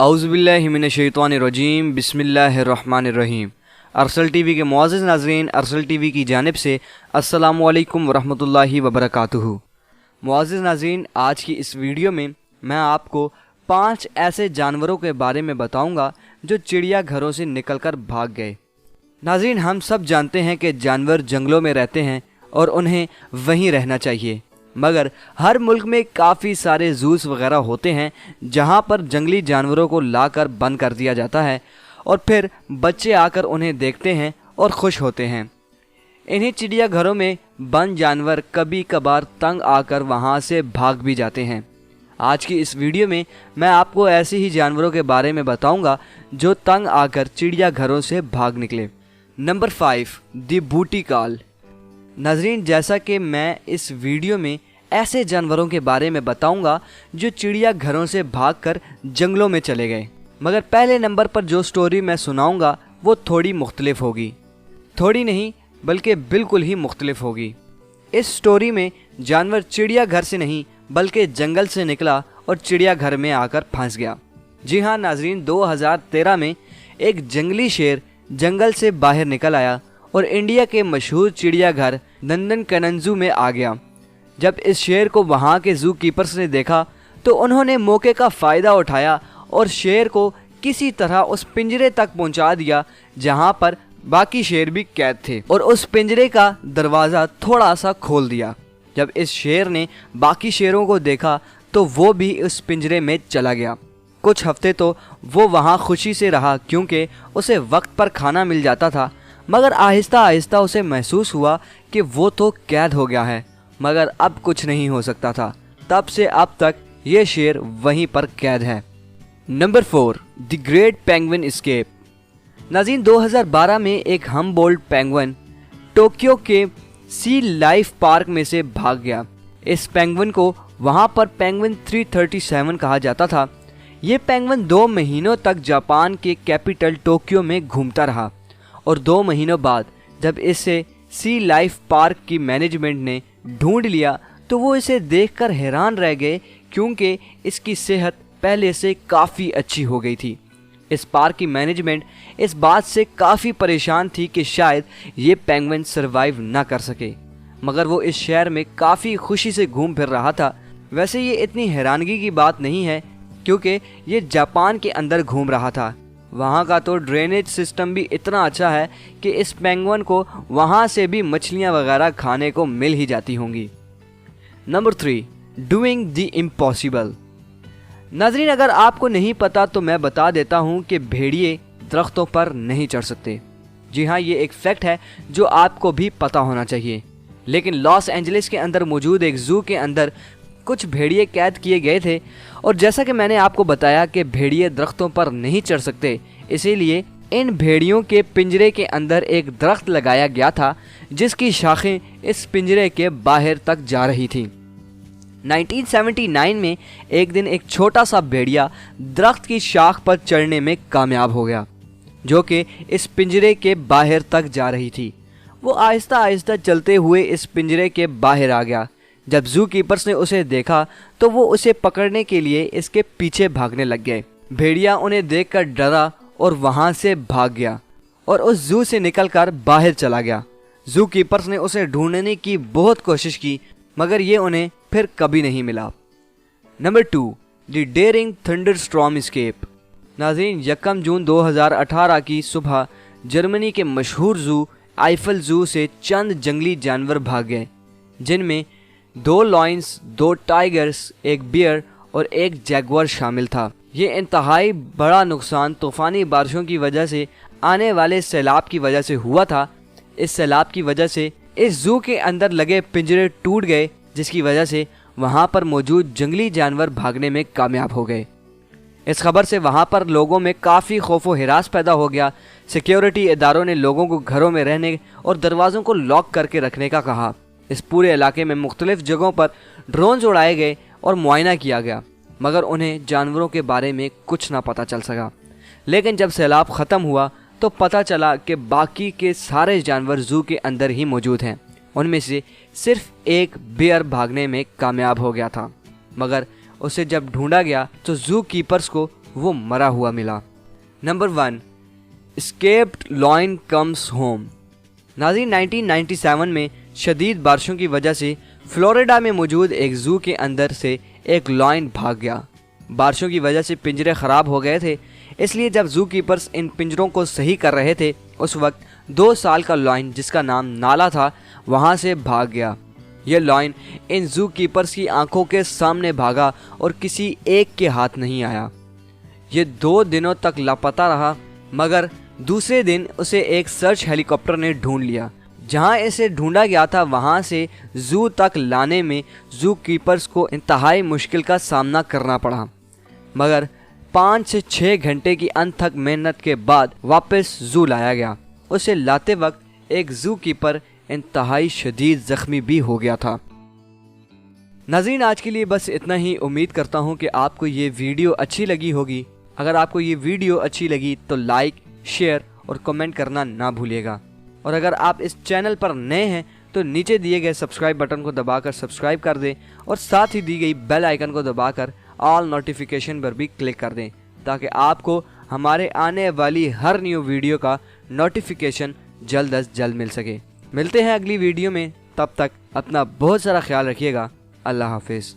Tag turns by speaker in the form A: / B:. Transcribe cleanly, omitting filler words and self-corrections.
A: औज़ुबिल्लाहि मिनश्शैतानिर्रजीम बिस्मिल्लाहिर्रहमानिर्रहीम। अरसल टीवी के मुअज़्ज़िज़ नाज़रीन, अरसल टीवी की जानिब से अस्सलामु अलैकुम वरहमतुल्लाहि वबरकातुहू। मुअज़्ज़िज़ नाज़रीन, आज की इस वीडियो में मैं आपको 5 ऐसे जानवरों के बारे में बताऊंगा जो चिड़िया घरों से निकलकर भाग गए। नाज़रीन, हम सब जानते हैं कि जानवर जंगलों में रहते हैं और उन्हें वहीं रहना चाहिए, मगर हर मुल्क में काफ़ी सारे ज़ूस वगैरह होते हैं जहां पर जंगली जानवरों को लाकर बंद कर दिया जाता है और फिर बच्चे आकर उन्हें देखते हैं और खुश होते हैं। इन्हीं चिड़िया घरों में बंद जानवर कभी कभार तंग आकर वहां से भाग भी जाते हैं। आज की इस वीडियो में मैं आपको ऐसे ही जानवरों के बारे में बताऊंगा जो तंग आकर चिड़िया घरों से भाग निकले। नंबर 5, दी बूटी काल। नाज़रीन, जैसा कि मैं इस वीडियो में ऐसे जानवरों के बारे में बताऊंगा जो चिड़िया घरों से भागकर जंगलों में चले गए, मगर पहले नंबर पर जो स्टोरी मैं सुनाऊंगा वो थोड़ी मुख्तलिफ होगी। थोड़ी नहीं बल्कि बिल्कुल ही मुख्तलिफ होगी। इस स्टोरी में जानवर चिड़िया घर से नहीं बल्कि जंगल से निकला और चिड़िया घर में आकर फंस गया। जी हाँ नाज़रीन, 2013 में एक जंगली शेर जंगल से बाहर निकल आया और इंडिया के मशहूर चिड़िया घर नंदनकनन ज़ू में आ गया। जब इस शेर को वहाँ के ज़ू कीपर्स ने देखा तो उन्होंने मौके का फ़ायदा उठाया और शेर को किसी तरह उस पिंजरे तक पहुँचा दिया जहाँ पर बाकी शेर भी कैद थे, और उस पिंजरे का दरवाज़ा थोड़ा सा खोल दिया। जब इस शेर ने बाकी शेरों को देखा तो वो भी उस पिंजरे में चला गया। कुछ हफ्ते तो वो वहाँ खुशी से रहा क्योंकि उसे वक्त पर खाना मिल जाता था, मगर आहिस्ता आहिस्ता उसे महसूस हुआ कि वो तो कैद हो गया है, मगर अब कुछ नहीं हो सकता था। तब से अब तक ये शेर वहीं पर कैद है। Number 4, the great penguin escape. नाज़रीन, 2012 में एक हम्बोल्ट पेंगुइन टोक्यो के सी लाइफ पार्क में से भाग गया। इस पेंगुइन को वहाँ पर पेंगुइन 337 कहा जाता था। ये पेंगुइन 2 महीनों तक जापान के कैपिटल टोक्यो में घूमता रहा और 2 महीनों बाद जब इसे सी लाइफ पार्क की मैनेजमेंट ने ढूंढ लिया तो वो इसे देखकर हैरान रह गए क्योंकि इसकी सेहत पहले से काफ़ी अच्छी हो गई थी। इस पार्क की मैनेजमेंट इस बात से काफ़ी परेशान थी कि शायद ये पेंगुइन सरवाइव ना कर सके, मगर वो इस शहर में काफ़ी खुशी से घूम फिर रहा था। वैसे ये इतनी हैरानगी की बात नहीं है क्योंकि ये जापान के अंदर घूम रहा था। वहाँ का तो ड्रेनेज सिस्टम भी इतना अच्छा है कि इस पेंगुइन को वहाँ से भी मछलियाँ वगैरह खाने को मिल ही जाती होंगी। Number 3, doing the impossible. नाज़रीन, अगर आपको नहीं पता तो मैं बता देता हूँ कि भेड़िए दरख्तों पर नहीं चढ़ सकते। जी हाँ, ये एक फैक्ट है जो आपको भी पता होना चाहिए। लेकिन लॉस एंजलिस के अंदर मौजूद एक ज़ू के अंदर कुछ भेड़िए कैद किए गए थे, और जैसा कि मैंने आपको बताया कि भेड़िए दरख्तों पर नहीं चढ़ सकते, इसीलिए इन भेड़ियों के पिंजरे के अंदर एक दरख्त लगाया गया था जिसकी शाखें इस पिंजरे के बाहर तक जा रही थी। 1979 में एक दिन एक छोटा सा भेड़िया दरख्त की शाख पर चढ़ने में कामयाब हो गया जो कि इस पिंजरे के बाहर तक जा रही थी। वो आहिस्ता आहिस्ता चलते हुए इस पिंजरे के बाहर आ गया। जब ज़ू कीपर्स ने उसे देखा तो वो उसे पकड़ने के लिए इसके पीछे भागने लग गए। भेड़िया उन्हें देखकर डरा और वहाँ से भाग गया और उस ज़ू से निकलकर बाहर चला गया। ज़ू कीपर्स ने उसे ढूंढने की बहुत कोशिश की, मगर ये उन्हें फिर कभी नहीं मिला। Number 2, the daring thunderstorm escape. नाज़रीन, 1 जून 2018 की सुबह जर्मनी के मशहूर ज़ू आइफल ज़ू से चंद जंगली जानवर भाग गए, जिनमें 2 लॉयंस, 2 टाइगर्स, एक बियर और एक जैगुआर शामिल था। ये इंतहाई बड़ा नुकसान तूफ़ानी बारिशों की वजह से आने वाले सैलाब की वजह से हुआ था। इस सैलाब की वजह से इस ज़ू के अंदर लगे पिंजरे टूट गए, जिसकी वजह से वहाँ पर मौजूद जंगली जानवर भागने में कामयाब हो गए। इस खबर से वहाँ पर लोगों में काफ़ी खौफ व हिरास पैदा हो गया। सिक्योरिटी इदारों ने लोगों को घरों में रहने और दरवाज़ों को लॉक करके रखने का कहा। इस पूरे इलाके में मुख्तलिफ जगहों पर ड्रोन्स उड़ाए गए और मुआयना किया गया, मगर उन्हें जानवरों के बारे में कुछ ना पता चल सका। लेकिन जब सैलाब ख़त्म हुआ तो पता चला कि बाकी के सारे जानवर ज़ू के अंदर ही मौजूद हैं। उनमें से सिर्फ एक बियर भागने में कामयाब हो गया था, मगर उसे जब ढूंढा गया तो ज़ू कीपर्स को वो मरा हुआ मिला। Number 1, escaped lion comes home. नाज़रीन, 1997 में शदीद बारिशों की वजह से फ्लोरिडा में मौजूद एक ज़ू के अंदर से एक लॉयन भाग गया। बारिशों की वजह से पिंजरे ख़राब हो गए थे, इसलिए जब ज़ू कीपर्स इन पिंजरों को सही कर रहे थे उस वक्त 2 साल का लॉयन जिसका नाम नाला था वहाँ से भाग गया। यह लॉयन इन ज़ू कीपर्स की आंखों के सामने भागा और किसी एक के हाथ नहीं आया। ये 2 दिनों तक लापता रहा, मगर दूसरे दिन उसे एक सर्च हेलीकॉप्टर ने ढूंढ लिया। जहां इसे ढूंढा गया था वहां से ज़ू तक लाने में ज़ू कीपर्स को इंतहाई मुश्किल का सामना करना पड़ा, मगर 5 से 6 घंटे की अनथक मेहनत के बाद वापस ज़ू लाया गया। उसे लाते वक्त एक ज़ू कीपर इंतहाई शदीद ज़ख्मी भी हो गया था। नाज़रीन, आज के लिए बस इतना ही। उम्मीद करता हूँ कि आपको ये वीडियो अच्छी लगी होगी। अगर आपको ये वीडियो अच्छी लगी तो लाइक, शेयर और कमेंट करना ना भूलिएगा। और अगर आप इस चैनल पर नए हैं तो नीचे दिए गए सब्सक्राइब बटन को दबाकर सब्सक्राइब कर दें और साथ ही दी गई बेल आइकन को दबाकर ऑल नोटिफिकेशन पर भी क्लिक कर दें, ताकि आपको हमारे आने वाली हर न्यू वीडियो का नोटिफिकेशन जल्द अज जल्द मिल सके। मिलते हैं अगली वीडियो में, तब तक अपना बहुत सारा ख्याल रखिएगा। अल्लाह हाफिज़।